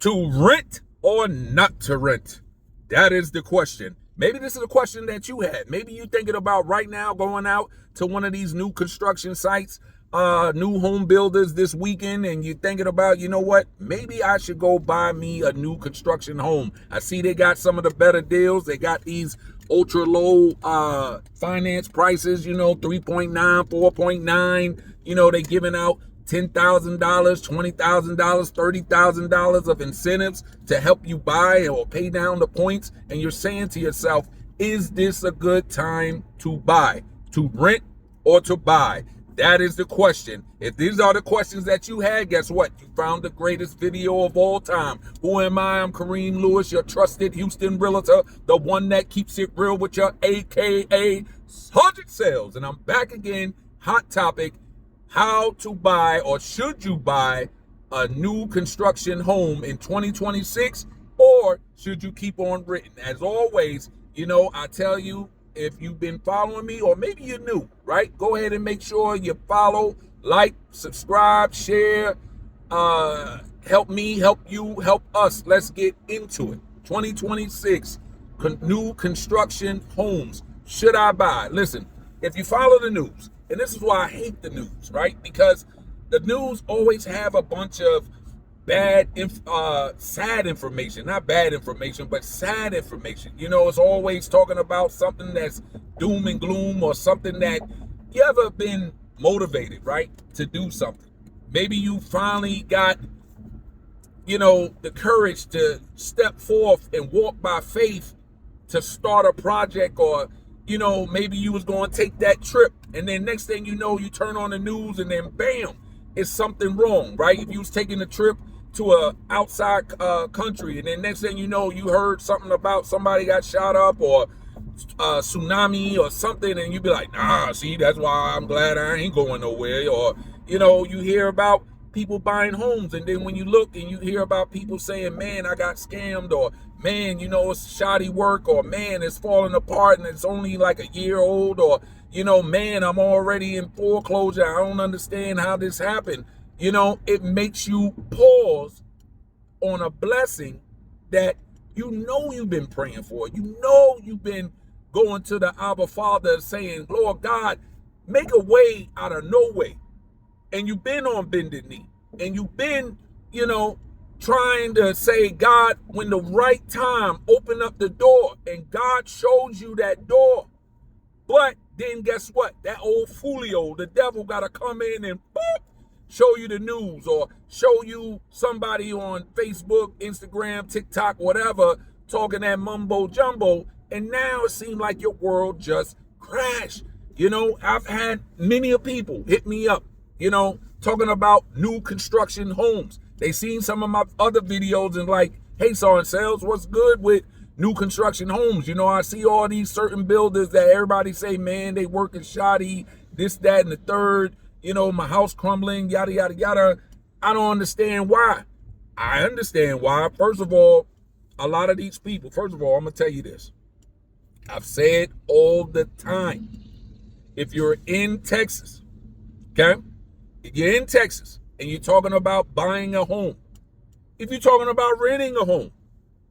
To rent or not to rent? That is the question. Maybe this is a question that you had. Maybe you're thinking about right now going out to one of these new construction sites, new home builders this weekend, and you're thinking about, you know what, maybe I should go buy me a new construction home. I see they got some of the better deals. They got these ultra low finance prices, 3.9, 4.9. They giving out $10,000, $20,000, $30,000 of incentives to help you buy or pay down the points. And you're saying to yourself, is this a good time to buy, to rent or to buy? That is the question. If these are the questions that you had, guess what? You found the greatest video of all time. Who am I? I'm Kareem Lewis, your trusted Houston realtor, the one that keeps it real with your AKA 100 sales. And I'm back again, hot topic. How to buy, or should you buy, a new construction home in 2026, or should you keep on renting? As always, I tell you, if you've been following me, or maybe you're new, right? Go ahead and make sure you follow, like, subscribe, share. Help me, help you, help us. Let's get into it. 2026, new construction homes. Should I buy? Listen, if you follow the news, and this is why I hate the news, right? Because the news always have a bunch of sad information. Not bad information, but sad information. It's always talking about something that's doom and gloom, or something that you ever been motivated, right, to do something. Maybe you finally got, the courage to step forth and walk by faith to start a project, or maybe you was going to take that trip, and then next thing you know, you turn on the news, and then bam, it's something wrong, right? If you was taking a trip to a outside country, and then next thing you know, you heard something about somebody got shot up, or tsunami or something, and you be like, nah, see, that's why I'm glad I ain't going nowhere. Or you hear about people buying homes, and then when you look and you hear about people saying, man, I got scammed, or man, it's shoddy work, or man, it's falling apart and it's only like a year old, or man, I'm already in foreclosure, I don't understand how this happened. It makes you pause on a blessing that you've been praying for. You've been going to the Abba Father saying, Lord God, make a way out of no way. And you've been on bended knee, and you've been, trying to say, God, when the right time, open up the door, and God shows you that door. But then guess what? That old foolio, the devil, got to come in and boop, show you the news, or show you somebody on Facebook, Instagram, TikTok, whatever, talking that mumbo jumbo, and now it seems like your world just crashed. I've had many of people hit me up, talking about new construction homes. They seen some of my other videos and like, hey, Saw and Sales, what's good with new construction homes? I see all these certain builders that everybody say, man, they working shoddy, this, that, and the third. My house crumbling, yada, yada, yada. I don't understand why. I understand why. First of all, a lot of these people, I'm going to tell you this. I've said all the time, if you're in Texas, okay? If you're in Texas and you're talking about buying a home, if you're talking about renting a home,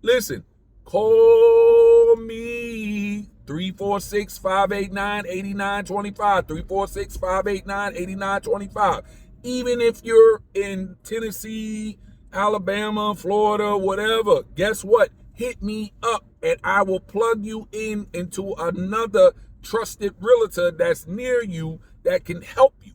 listen, call me 346-589-8925, 346-589-8925. Even if you're in Tennessee, Alabama, Florida, whatever, guess what? Hit me up and I will plug you into another trusted realtor that's near you that can help you.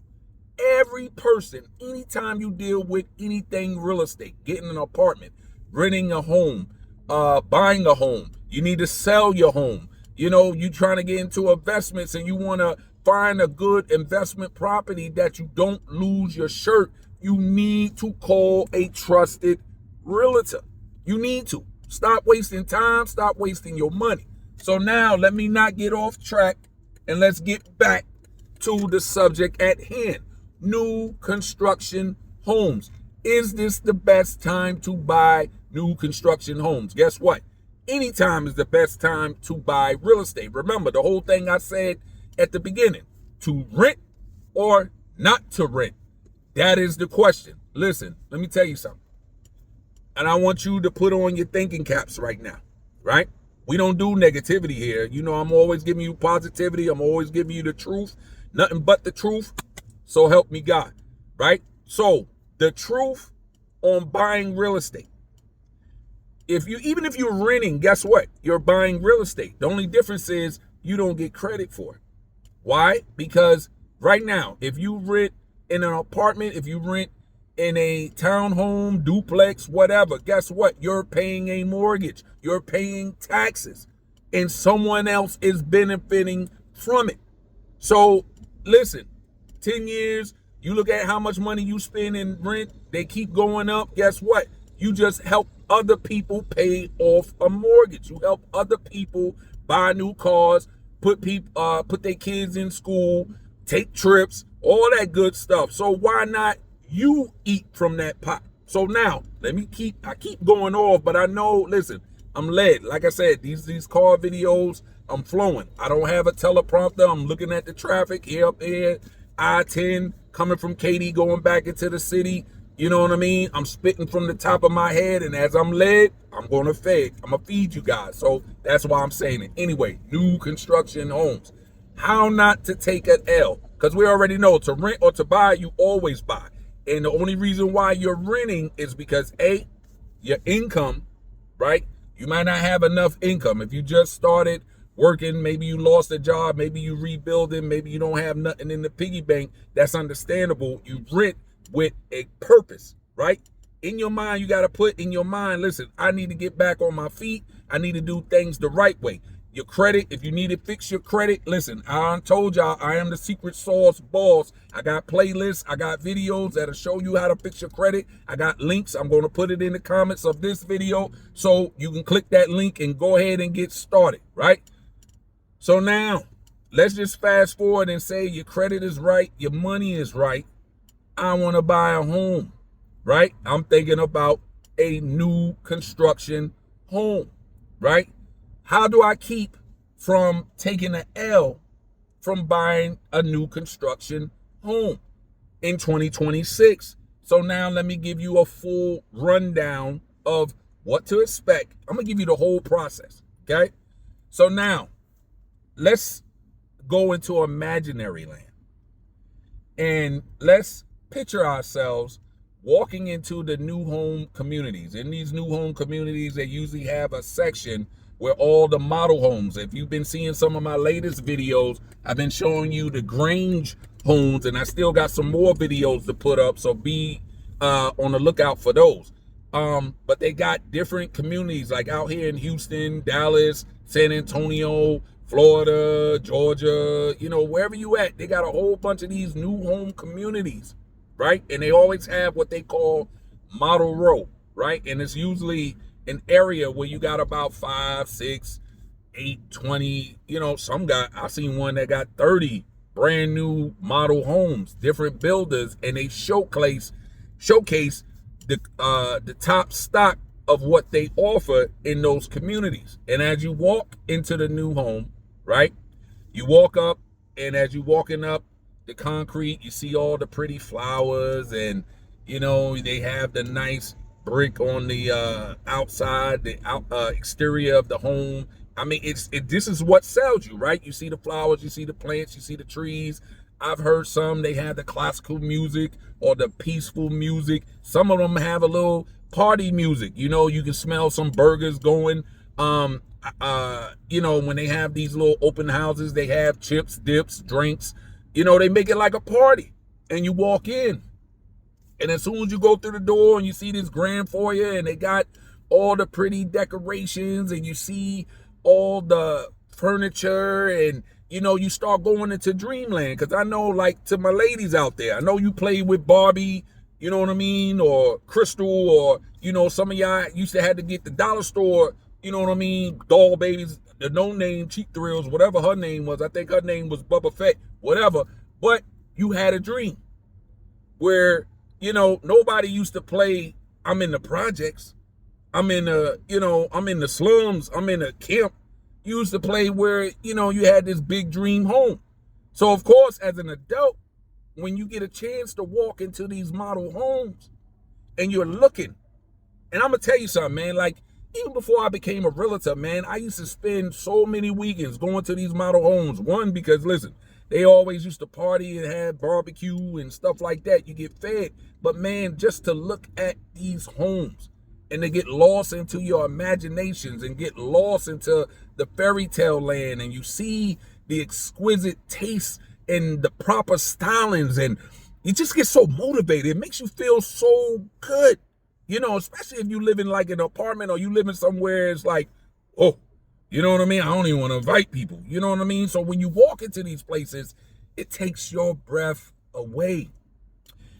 Every person, anytime you deal with anything real estate, getting an apartment, renting a home, buying a home, you need to sell your home. You trying to get into investments and you want to find a good investment property that you don't lose your shirt. You need to call a trusted realtor. You need to. Stop wasting time. Stop wasting your money. So now let me not get off track and let's get back to the subject at hand. New construction homes. Is this the best time to buy new construction homes? Guess what? Anytime is the best time to buy real estate. Remember the whole thing I said at the beginning, to rent or not to rent. That is the question. Listen, let me tell you something. And I want you to put on your thinking caps right now, right? We don't do negativity here. You know, I'm always giving you positivity. I'm always giving you the truth, nothing but the truth. So help me God, right? So the truth on buying real estate. Even if you're renting, guess what? You're buying real estate. The only difference is you don't get credit for it. Why? Because right now, if you rent in an apartment, if you rent in a townhome, duplex, whatever, guess what? You're paying a mortgage. You're paying taxes. And someone else is benefiting from it. So listen, 10 years, you look at how much money you spend in rent, they keep going up. Guess what? You just help other people pay off a mortgage. You help other people buy new cars, put their kids in school, take trips, all that good stuff. So why not you eat from that pot? So now, I keep going off, but I know, listen, I'm led. Like I said, these car videos, I'm flowing. I don't have a teleprompter. I'm looking at the traffic here up there, I-10, coming from Katy, going back into the city. You know what I mean? I'm spitting from the top of my head, and as I'm led, I'm going to feed you guys. So that's why I'm saying it. Anyway, new construction homes. How not to take an L? Because we already know to rent or to buy, you always buy. And the only reason why you're renting is because, A, your income, right? You might not have enough income. If you just started working, maybe you lost a job, maybe you rebuilding, maybe you don't have nothing in the piggy bank, that's understandable. You rent with a purpose, right? In your mind, you got to put in your mind, listen, I need to get back on my feet. I need to do things the right way. Your credit, if you need to fix your credit, listen, I told y'all I am the secret sauce boss. I got playlists, I got videos that'll show you how to fix your credit. I got links. I'm going to put it in the comments of this video so you can click that link and go ahead and get started, right? So now, let's just fast forward and say your credit is right, your money is right. I want to buy a home, right? I'm thinking about a new construction home, right? How do I keep from taking an L from buying a new construction home in 2026? So now let me give you a full rundown of what to expect. I'm going to give you the whole process, okay? So now let's go into imaginary land. And let's picture ourselves walking into the new home communities. In these new home communities, they usually have a section where all the model homes, if you've been seeing some of my latest videos, I've been showing you the Grange homes, and I still got some more videos to put up, so be on the lookout for those. But they got different communities, like out here in Houston, Dallas, San Antonio, Florida, Georgia, you know, wherever you at, they got a whole bunch of these new home communities, right? And they always have what they call model row, right? And it's usually an area where you got about 5, 6, 8, 20, you know, I've seen one that got 30 brand new model homes, different builders, and they showcase the top stock of what they offer in those communities. And as you walk into the new home, right, you walk up, and as you're walking up the concrete, you see all the pretty flowers, and you know, they have the nice brick on the outside, the exterior of the home. I mean, this is what sells you, right? You see the flowers, you see the plants, you see the trees. I've heard some, they have the classical music or the peaceful music. Some of them have a little party music. You know, you can smell some burgers going. You know, when they have these little open houses, they have chips, dips, drinks. You know, they make it like a party. And you walk in, and as soon as you go through the door and you see this grand foyer, and they got all the pretty decorations, and you see all the furniture, and you know, you start going into dreamland. Because I know, like, to my ladies out there, I know you play with Barbie, you know what I mean, or Crystal, or you know, some of y'all used to have to get the dollar store, you know what I mean, doll babies, the no-name Cheap Thrills, whatever her name was. I think her name was Bubba Fett, whatever. But you had a dream where, you know, nobody used to play, I'm in the projects, I'm in the, you know, I'm in the slums, I'm in a camp. You used to play where, you know, you had this big dream home. So, of course, as an adult, when you get a chance to walk into these model homes and you're looking And I'm gonna tell you something, man. Like, even before I became a realtor, man, I used to spend so many weekends going to these model homes. One, because listen, they always used to party and have barbecue and stuff like that. You get fed. But man, just to look at these homes and to get lost into your imaginations and get lost into the fairy tale land, and you see the exquisite taste and the proper stylings, and you just get so motivated. It makes you feel so good. You know, especially if you live in like an apartment or you live in somewhere it's like, oh, you know what I mean? I don't even want to invite people. You know what I mean? So when you walk into these places, it takes your breath away.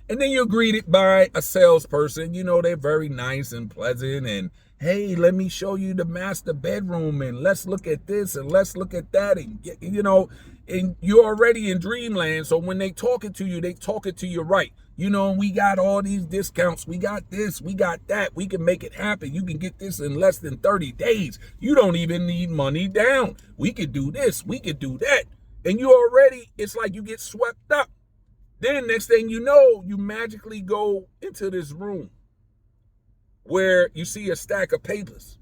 And then you're greeted by a salesperson. You know, they're very nice and pleasant. And, hey, let me show you the master bedroom. And let's look at this and let's look at that. And, you know, and you're already in dreamland. So when they talking to you, they talking to you right. You know, we got all these discounts. We got this. We got that. We can make it happen. You can get this in less than 30 days. You don't even need money down. We could do this. We could do that. And you already, it's like you get swept up. Then next thing you know, you magically go into this room where you see a stack of papers.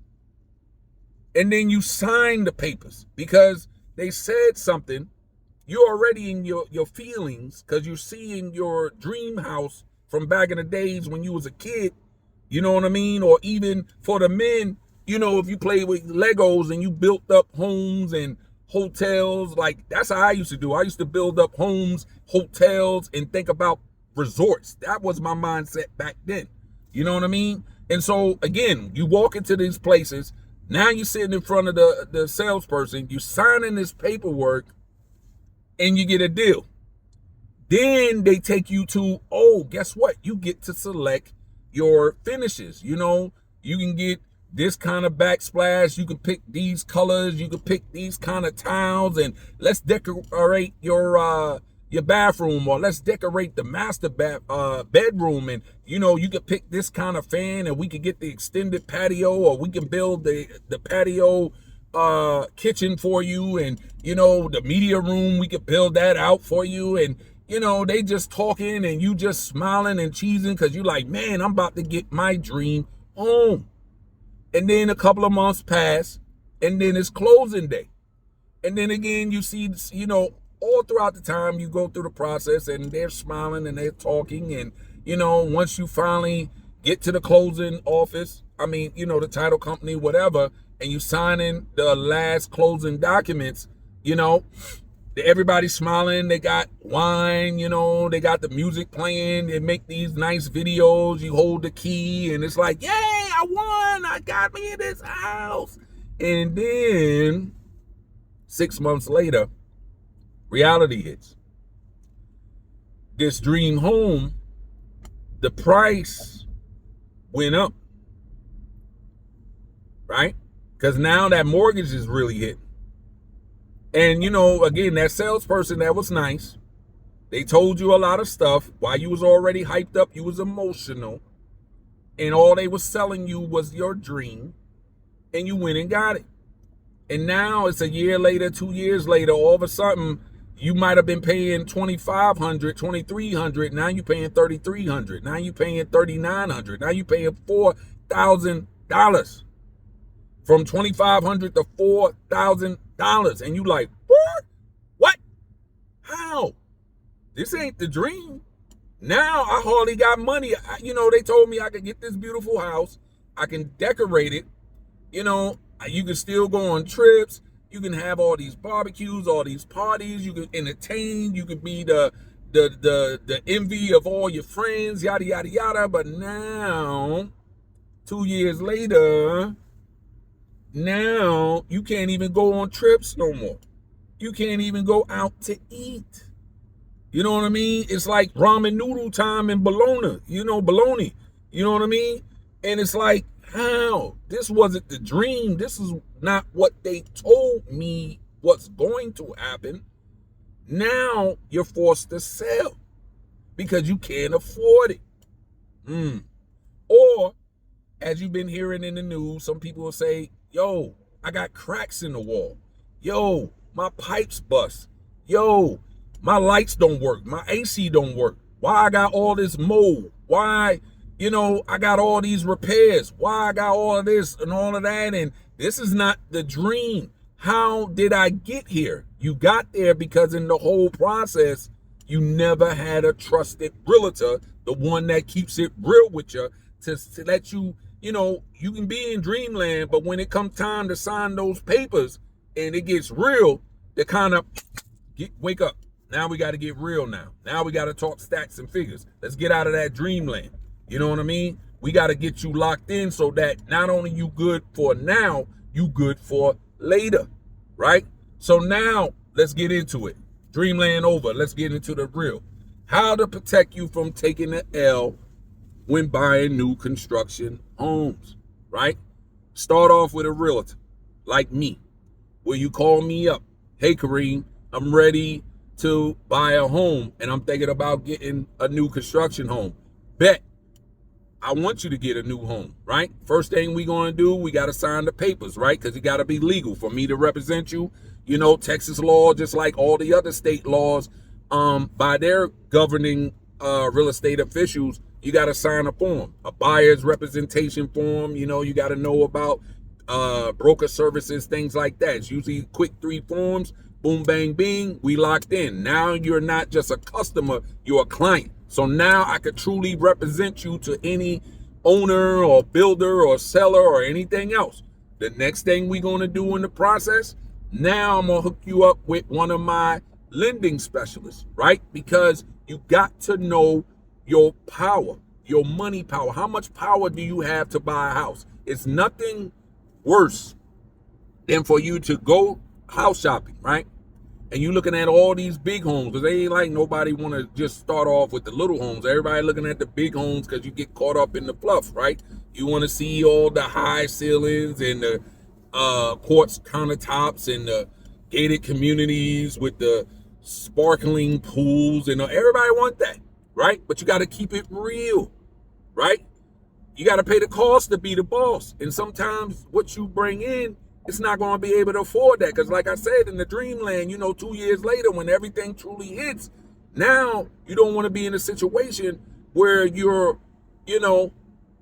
And then you sign the papers because they said something. You're already in your feelings because you're seeing your dream house from back in the days when you was a kid. You know what I mean? Or even for the men, you know, if you play with Legos and you built up homes and hotels, like that's how I used to do. I used to build up homes, hotels, and think about resorts. That was my mindset back then. You know what I mean? And so again, you walk into these places. Now you're sitting in front of the salesperson. You signing this paperwork, and you get a deal. Then they take you to, oh, guess what? You get to select your finishes. You know, you can get this kind of backsplash. You can pick these colors. You can pick these kind of tiles, and let's decorate your bathroom, or let's decorate the master bedroom. And you know, you could pick this kind of fan, and we could get the extended patio, or we can build the patio kitchen for you, and you know, the media room, we could build that out for you. And you know, they just talking and you just smiling and cheesing because you like, man, I'm about to get my dream home. And then a couple of months pass, and then it's closing day. And then again, you see, you know, all throughout the time you go through the process, and they're smiling and they're talking. And, you know, once you finally get to the closing office, I mean, you know, the title company, whatever, and you sign in the last closing documents, you know, everybody's smiling. They got wine, you know, they got the music playing. They make these nice videos. You hold the key and it's like, yay, I won. I got me in this house. And then 6 months later, reality hits. This dream home, the price went up, right? Because now that mortgage is really hitting. And, you know, again, that salesperson, that was nice. They told you a lot of stuff. While you was already hyped up, you was emotional. And all they was selling you was your dream. And you went and got it. And now it's a year later, 2 years later, all of a sudden, you might have been paying $2,500, $2,300. Now you're paying $3,300. Now you're paying $3,900. Now you're paying $4,000. From $2,500 to $4,000. And you like, what? How? This ain't the dream. Now I hardly got money. You know, they told me I could get this beautiful house. I can decorate it. You know, you can still go on trips. You can have all these barbecues, all these parties. You can entertain. You can be the envy of all your friends, yada, yada, yada. But now, 2 years later, now you can't even go on trips no more. You can't even go out to eat. You know what I mean? It's like ramen noodle time in Bologna. You know, bologna. You know what I mean? And it's like, how? This wasn't the dream. This is not what they told me what's going to happen. Now you're forced to sell because you can't afford it. Or, as you've been hearing in the news, some people will say, yo, I got cracks in the wall. Yo, my pipes bust. Yo, my lights don't work. My AC don't work. Why I got all this mold? Why I got all these repairs. Why I got all of this and all of that? And this is not the dream. How did I get here? You got there because in the whole process, you never had a trusted realtor, the one that keeps it real with you, to let you, you can be in dreamland, but when it comes time to sign those papers and it gets real, they kind of wake up. Now we got to get real now. Now we got to talk stacks and figures. Let's get out of that dreamland. You know what I mean? We got to get you locked in so that not only you good for now, you good for later, right? So now let's get into it. Dreamland over. Let's get into the real. How to protect you from taking the L when buying new construction homes, right? Start off with a realtor like me, where you call me up. Hey, Kareem, I'm ready to buy a home and I'm thinking about getting a new construction home. Bet. I want you to get a new home, right? First thing we going to do, we got to sign the papers, right? Because it got to be legal for me to represent you. Texas law, just like all the other state laws, by their governing real estate officials, you got to sign a form, a buyer's representation form. You got to know about broker services, things like that. It's usually quick 3 forms. Boom, bang, bing, we locked in. Now you're not just a customer, you're a client. So now I could truly represent you to any owner or builder or seller or anything else. The next thing we're going to do in the process, now I'm going to hook you up with one of my lending specialists, right? Because you got to know your power, your money power. How much power do you have to buy a house? It's nothing worse than for you to go house shopping, right? And you looking at all these big homes, because they ain't like nobody want to just start off with the little homes. Everybody looking at the big homes because you get caught up in the fluff, right? You want to see all the high ceilings and the quartz countertops and the gated communities with the sparkling pools, and everybody want that, right? But you got to keep it real, right? You got to pay the cost to be the boss. And sometimes what you bring in, it's not going to be able to afford that. Because like I said, in the dreamland, 2 years later, when everything truly hits, now you don't want to be in a situation where you're,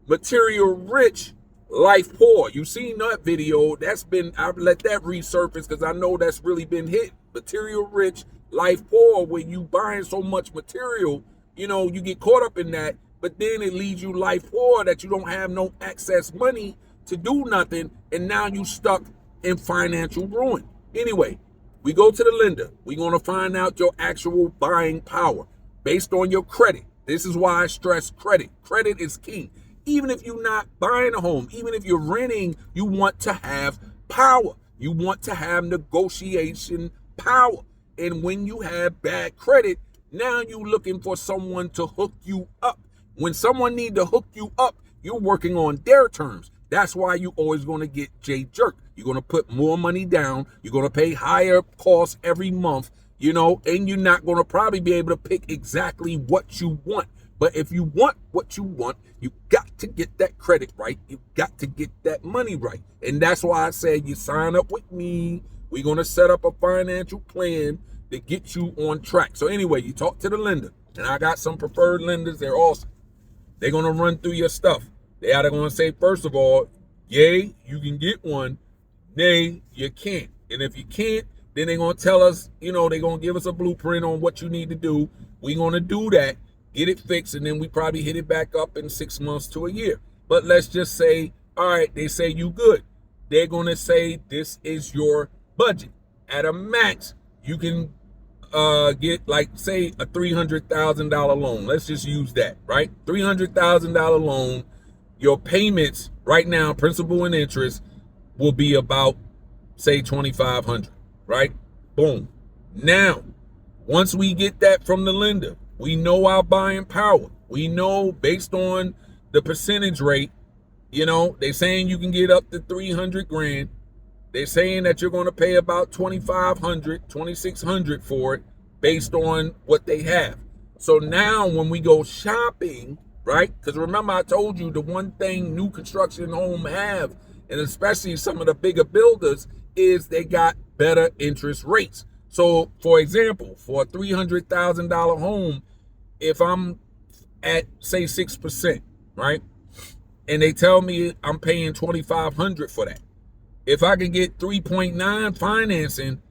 material rich, life poor. You seen that video. I've let that resurface because I know that's really been hit. Material rich, life poor, where you buying so much material, you get caught up in that, but then it leaves you life poor that you don't have no excess money to do nothing, and now you stuck in financial ruin. Anyway, we go to the lender. We're going to find out your actual buying power based on your credit. This is why I stress credit. Credit is king. Even if you're not buying a home, even if you're renting, you want to have power. You want to have negotiation power. And when you have bad credit, now you're looking for someone to hook you up. When someone needs to hook you up, you're working on their terms. That's why you're always going to get J-jerk. You're going to put more money down. You're going to pay higher costs every month, and you're not going to probably be able to pick exactly what you want. But if you want what you want, you got to get that credit right. You got to get that money right. And that's why I said you sign up with me. We're going to set up a financial plan to get you on track. So anyway, you talk to the lender. And I got some preferred lenders. They're awesome. They're going to run through your stuff. They are going to say, first of all, yay, you can get one. Nay, you can't. And if you can't, then they're going to tell us, they're going to give us a blueprint on what you need to do. We're going to do that, get it fixed, and then we probably hit it back up in 6 months to a year. But let's just say, all right, they say you good. They're going to say this is your budget. At a max, you can get, like, say, a $300,000 loan. Let's just use that, right? $300,000 loan. Your payments right now, principal and interest, will be about, say, $2,500, right? Boom. Now, once we get that from the lender, we know our buying power. We know based on the percentage rate, they're saying you can get up to 300 grand. They're saying that you're going to pay about 2,500, 2,600 for it based on what they have. So now when we go shopping, right? Because remember, I told you the one thing new construction home have, and especially some of the bigger builders, is they got better interest rates. So, for example, for a $300,000 home, if I'm at, say, 6%, right? And they tell me I'm paying $2,500 for that. If I can get 3.9 financing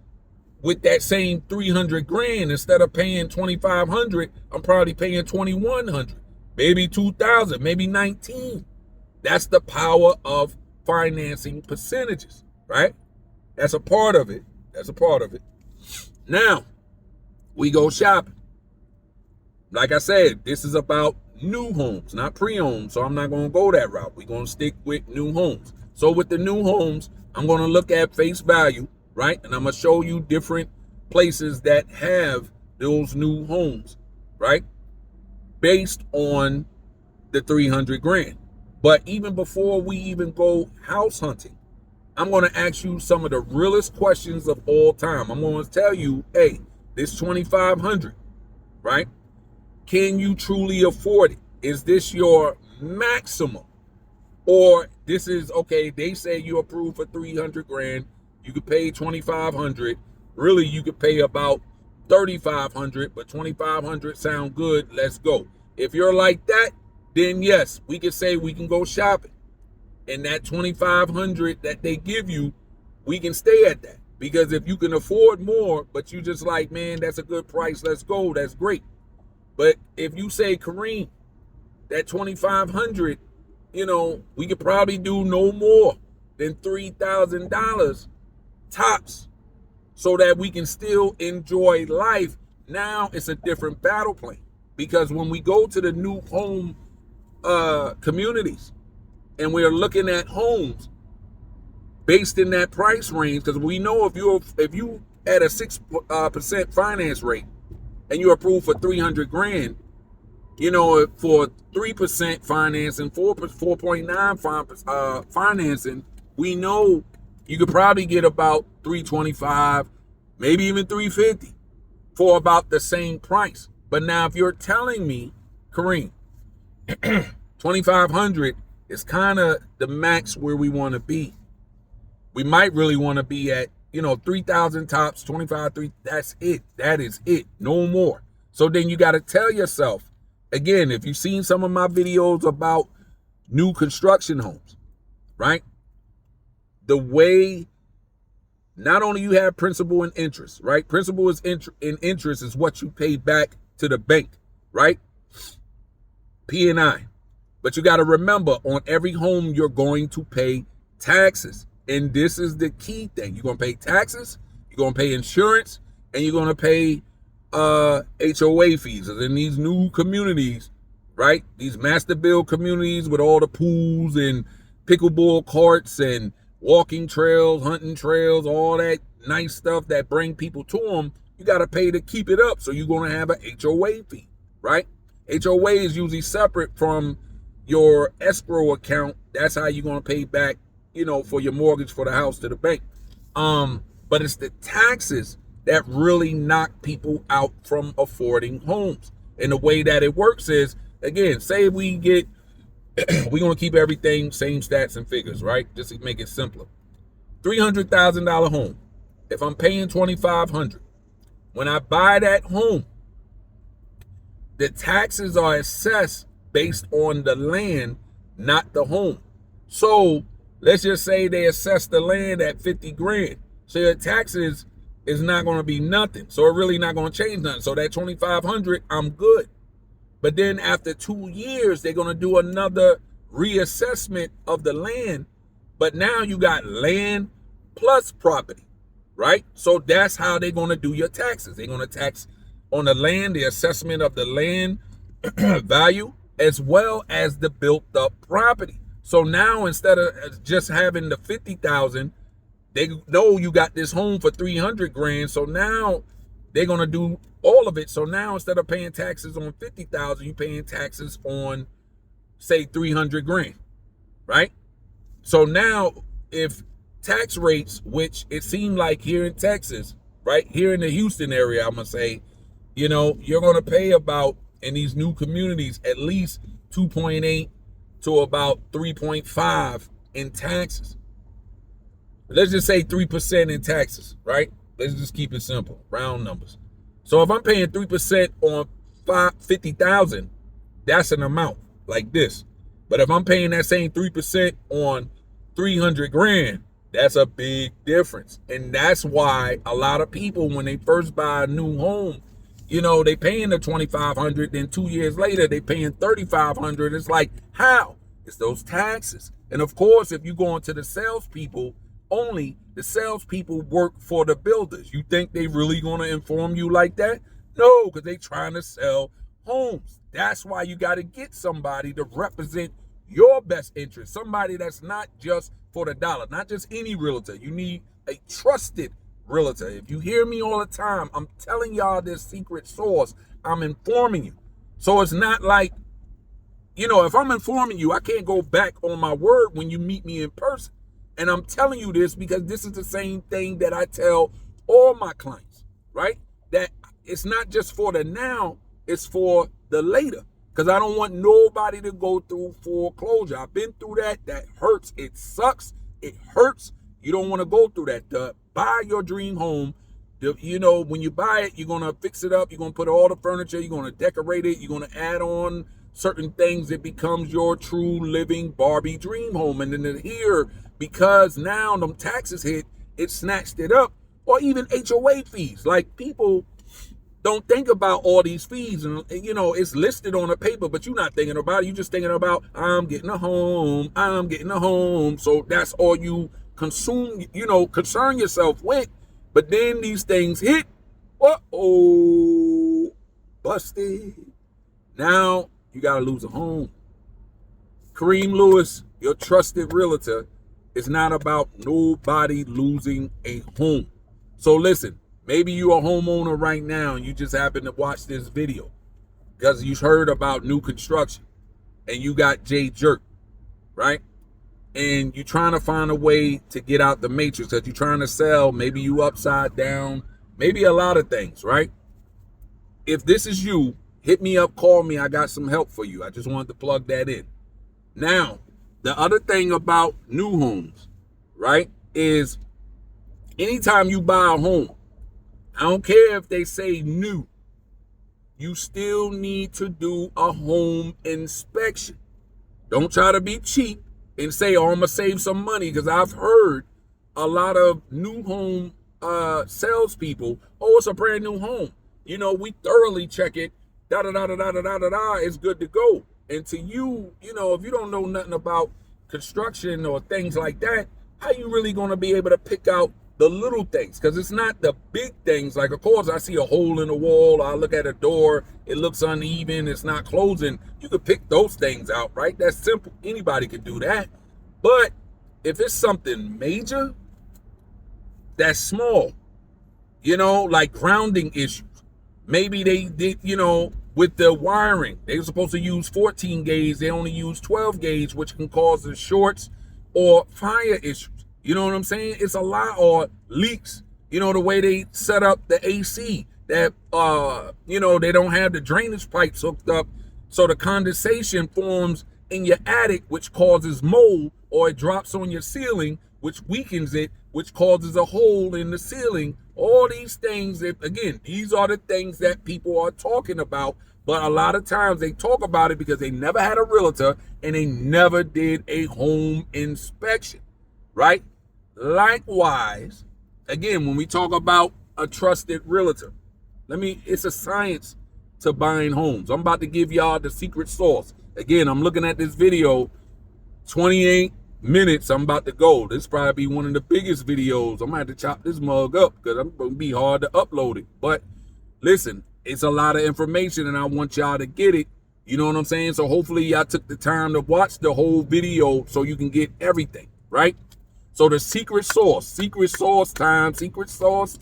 with that same 300 grand, instead of paying 2,500, I'm probably paying 2,100, maybe 2,000, maybe 19. That's the power of financing percentages, right? That's a part of it. That's a part of it. Now, we go shopping. Like I said, this is about new homes, not pre-owned, so I'm not going to go that route. We're going to stick with new homes. So with the new homes, I'm going to look at face value, right? And I'm going to show you different places that have those new homes, right? Based on the 300 grand. But even before we even go house hunting, I'm going to ask you some of the realest questions of all time. I'm going to tell you, hey, this 2,500, right? Can you truly afford it? Is this your maximum? Or this is, okay, they say you approved for 300 grand. You could pay 2,500. Really, you could pay about 3,500, but 2,500 sound good. Let's go. If you're like that, then yes, we can say we can go shopping. And that 2,500 that they give you, we can stay at that. Because if you can afford more, but you just like, man, that's a good price, let's go, that's great. But if you say, Kareem, that 2,500, we could probably do no more than $3,000 tops so that we can still enjoy life. Now it's a different battle plan, because when we go to the new home communities and we're looking at homes based in that price range, because we know if you at a 6% finance rate and you approve for 300 grand, for 3% financing, 4.9 financing, we know you could probably get about 325, maybe even 350 for about the same price. But now if you're telling me, Kareem, 2,500 is kind of the max where we want to be. We might really want to be at 3,000 tops, 25, 3. That's it. That is it. No more. So then you got to tell yourself, again, if you've seen some of my videos about new construction homes, right? The way, not only you have principal and interest, right? Principal is and interest is what you pay back to the bank, right? P&I. But you got to remember, on every home, you're going to pay taxes. And this is the key thing. You're going to pay taxes, you're going to pay insurance, and you're going to pay HOA fees. In these new communities, right? These master build communities with all the pools and pickleball courts and walking trails, hunting trails, all that nice stuff that bring people to them, you got to pay to keep it up. So you're going to have a HOA fee, right? HOA is usually separate from your escrow account. That's how you're going to pay back, for your mortgage for the house to the bank. But it's the taxes that really knock people out from affording homes. And the way that it works is, again, say we get, we're going to keep everything same stats and figures, right? Just to make it simpler. $300,000 home. If I'm paying $2,500, when I buy that home, the taxes are assessed based on the land, not the home. So let's just say they assess the land at 50 grand. So your taxes is not going to be nothing. So it's really not going to change nothing. So that 2,500, I'm good. But then after 2 years, they're going to do another reassessment of the land. But now you got land plus property, right? So that's how they're going to do your taxes. They're going to tax on the land, the assessment of the land value, as well as the built up property. So now instead of just having the 50,000, they know you got this home for 300 grand. So now they're going to do all of it. So now instead of paying taxes on 50,000, you're paying taxes on, say, 300 grand, right? So now if tax rates, which it seemed like here in Texas, right, here in the Houston area, I'm going to say, you're going to pay about, in these new communities, at least 2.8 to about 3.5 in taxes. Let's just say 3% in taxes, right? Let's just keep it simple, round numbers. So if I'm paying 3% on 50,000, that's an amount like this. But if I'm paying that same 3% on 300 grand, that's a big difference. And that's why a lot of people, when they first buy a new home, they paying the 2,500, then 2 years later they paying 3,500. It's like, how? It's those taxes. And of course, if you go into the salespeople, only the salespeople work for the builders. You think they really going to inform you like that? No, because they trying to sell homes. That's why you got to get somebody to represent your best interest. Somebody that's not just for the dollar, not just any realtor. You need a trusted realtor. If you hear me all the time, I'm telling y'all this secret sauce. I'm informing you. So it's not like, if I'm informing you, I can't go back on my word when you meet me in person. And I'm telling you this because this is the same thing that I tell all my clients, right? That it's not just for the now, it's for the later. Because I don't want nobody to go through foreclosure. I've been through that. That hurts. It sucks. It hurts. You don't want to go through that. Buy your dream home. When you buy it, you're going to fix it up. You're going to put all the furniture. You're going to decorate it. You're going to add on certain things. It becomes your true living Barbie dream home. And then here, because now them taxes hit, it snatched it up. Or even HOA fees. Like, people don't think about all these fees, and it's listed on the paper, but you're not thinking about it. You're just thinking about, I'm getting a home. So that's all you concern yourself with. But then these things hit. Busted. Now you gotta lose a home. Kareem Lewis, your trusted realtor, is not about nobody losing a home. So listen. Maybe you're a homeowner right now and you just happen to watch this video because you heard about new construction and you got Jay Jerk, right? And you're trying to find a way to get out the matrix because you're trying to sell. Maybe you upside down, maybe a lot of things, right? If this is you, hit me up, call me. I got some help for you. I just wanted to plug that in. Now, the other thing about new homes, right, is anytime you buy a home, I don't care if they say new, you still need to do a home inspection. Don't try to be cheap and say, I'm going to save some money, because I've heard a lot of new home salespeople, it's a brand new home. We thoroughly check it, it's good to go. And to you, if you don't know nothing about construction or things like that, how you really going to be able to pick out the little things? Because it's not the big things. Like, of course, I see a hole in the wall. I look at a door. It looks uneven. It's not closing. You could pick those things out, right? That's simple. Anybody could do that. But if it's something major, that's small, like grounding issues. Maybe they did, with the wiring, they were supposed to use 14 gauge. They only use 12 gauge, which can cause the shorts or fire issues. You know what I'm saying? It's a lot. Or leaks. The way they set up the AC, that, they don't have the drainage pipes hooked up. So the condensation forms in your attic, which causes mold, or it drops on your ceiling, which weakens it, which causes a hole in the ceiling. All these things, again, these are the things that people are talking about. But a lot of times they talk about it because they never had a realtor and they never did a home inspection, right? Likewise, again, when we talk about a trusted realtor, it's a science to buying homes. I'm about to give y'all the secret sauce. Again, I'm looking at this video, 28 minutes. I'm about to go. This probably be one of the biggest videos. I'm gonna have to chop this mug up because I'm gonna be hard to upload it. But listen, it's a lot of information and I want y'all to get it. You know what I'm saying? So hopefully y'all took the time to watch the whole video so you can get everything, right? So the secret sauce time, secret sauce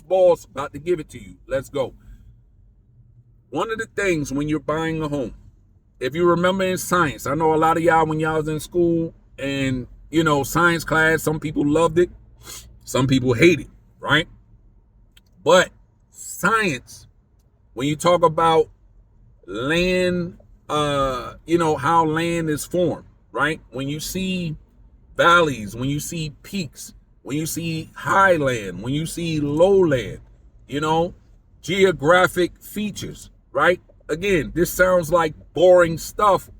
boss, about to give it to you. Let's go. One of the things when you're buying a home, if you remember in science, I know a lot of y'all, when y'all was in school and, science class, some people loved it, some people hate it, right? But science, when you talk about land, how land is formed, right? When you see valleys, when you see peaks, when you see highland, when you see lowland, geographic features, right? Again, this sounds like boring stuff,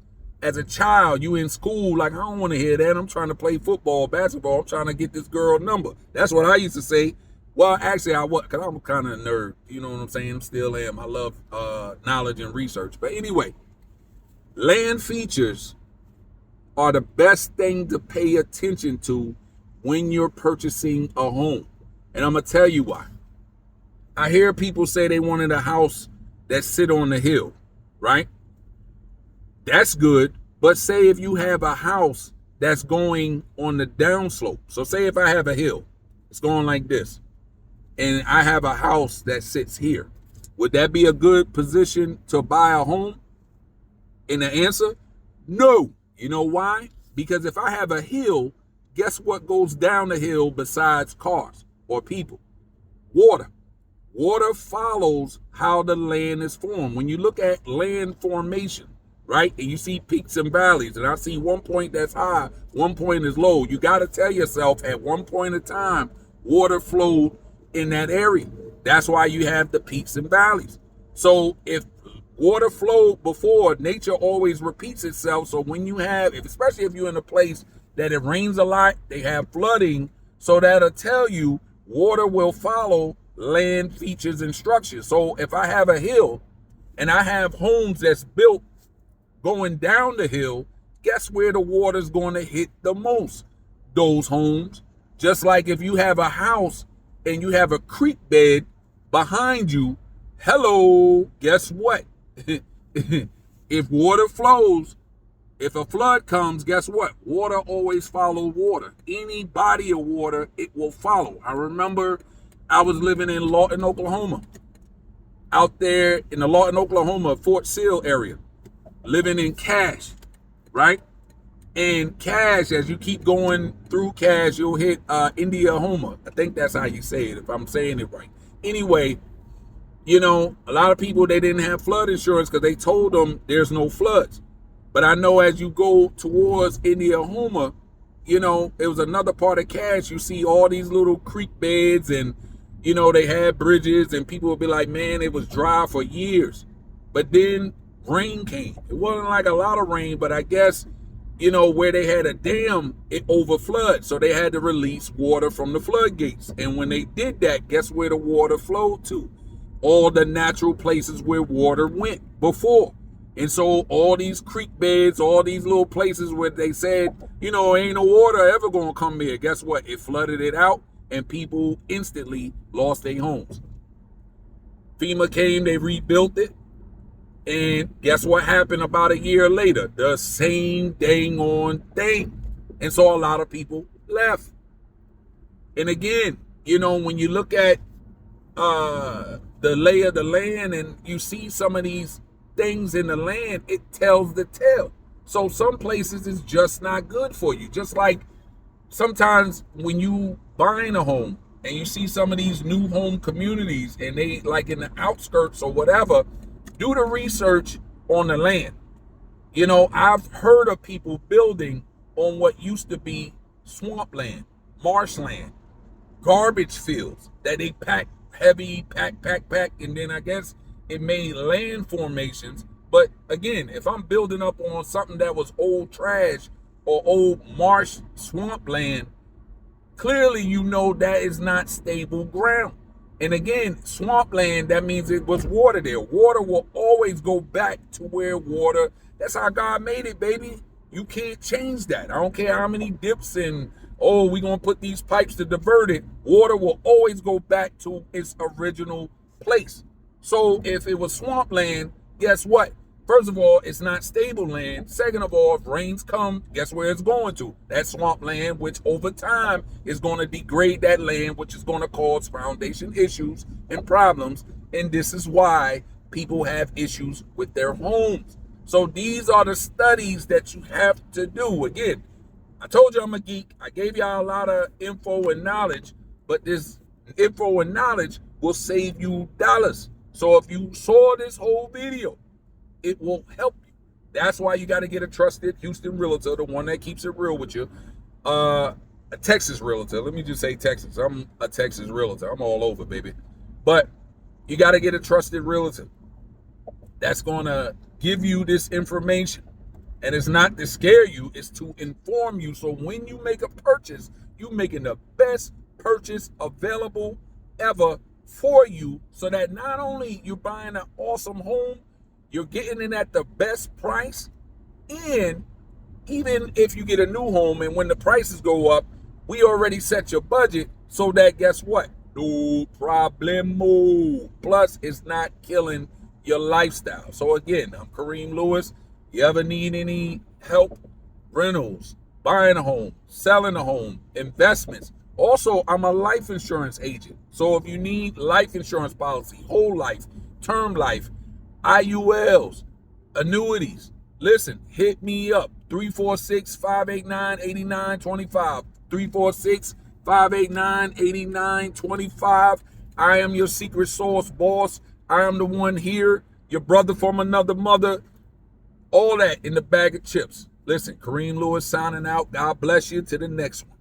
as a child, you in school, like, I don't want to hear that. I'm trying to play football, basketball. I'm trying to get this girl number. That's what I used to say. Well, actually, I was, because I'm kind of a nerd. You know what I'm saying? Still am. I love knowledge and research. But anyway, land features are the best thing to pay attention to when you're purchasing a home. And I'm going to tell you why. I hear people say they wanted a house that sit on the hill, right? That's good. But say if you have a house that's going on the downslope. So say if I have a hill, it's going like this, and I have a house that sits here. Would that be a good position to buy a home? And the answer, no. You know why? Because if I have a hill, guess what goes down the hill besides cars or people? Water. Water follows how the land is formed. When you look at land formation, right, and you see peaks and valleys, and I see one point that's high, one point is low, you got to tell yourself at one point in time, water flowed in that area. That's why you have the peaks and valleys. So if water flowed before, nature always repeats itself. So when you have, especially if you're in a place that it rains a lot, they have flooding, so that'll tell you water will follow land features and structures. So if I have a hill and I have homes that's built going down the hill, guess where the water's going to hit the most? Those homes. Just like if you have a house and you have a creek bed behind you, hello, guess what? If water flows, if a flood comes, guess what? Water always follows water. Any body of water, it will follow. I remember I was living in Lawton, Oklahoma. Out there in the Lawton, Oklahoma, Fort Sill area. Living in Cache, right? And Cache, as you keep going through Cache, you'll hit Indiahoma. I think that's how you say it, if I'm saying it right. Anyway, you know, a lot of people, they didn't have flood insurance because they told them there's no floods. But I know as you go towards Indiahoma, you know, it was another part of Cache. You see all these little creek beds and, you know, they had bridges and people would be like, man, it was dry for years. But then rain came. It wasn't like a lot of rain, but I guess, you know, where they had a dam, it overflowed. So they had to release water from the floodgates. And when they did that, guess where the water flowed to? All the natural places where water went before. And so all these creek beds, all these little places where they said, you know, ain't no water ever going to come here. Guess what? It flooded it out and people instantly lost their homes. FEMA came, they rebuilt it. And guess what happened about a year later? The same dang on thing. And so a lot of people left. And again, you know, when you look at the lay of the land and you see some of these things in the land, it tells the tale. So some places is just not good for you. Just like sometimes when you buying a home and you see some of these new home communities and they like in the outskirts or whatever, do the research on the land. You know, I've heard of people building on what used to be swampland, marshland, garbage fields that they pack heavy, pack, and then I guess it made land formations. But again, if I'm building up on something that was old trash or old marsh swampland, clearly you know that is not stable ground. And again, swampland, that means it was water there. Water will always go back to where water, that's how God made it, baby. You can't change that. I don't care how many dips and, oh, we're going to put these pipes to divert it. Water will always go back to its original place. So if it was swampland, guess what? First of all, it's not stable land. Second of all, if rains come, guess where it's going to? That swampland, which over time is going to degrade that land, which is going to cause foundation issues and problems. And this is why people have issues with their homes. So these are the studies that you have to do. Again, I told you I'm a geek. I gave y'all a lot of info and knowledge, but this info and knowledge will save you dollars. So if you saw this whole video, it will help you. That's why you got to get a trusted Houston realtor, the one that keeps it real with you. A Texas realtor. Let me just say Texas. I'm a Texas realtor. I'm all over, baby. But you got to get a trusted realtor that's going to give you this information. And it's not to scare you, it's to inform you. So when you make a purchase, you're making the best purchase available ever for you, so that not only you're buying an awesome home, you're getting it at the best price. And even if you get a new home and when the prices go up, we already set your budget so that, guess what? No problemo. Plus, it's not killing your lifestyle. So again, I'm Kareem Lewis. You ever need any help? Rentals, buying a home, selling a home, investments. Also, I'm a life insurance agent. So if you need life insurance policy, whole life, term life, IULs, annuities, listen, hit me up. 346-589-8925. 346-589-8925. I am your secret sauce boss. I am the one here, your brother from another mother. All that in the bag of chips. Listen, Kareem Lewis signing out. God bless you. To the next one.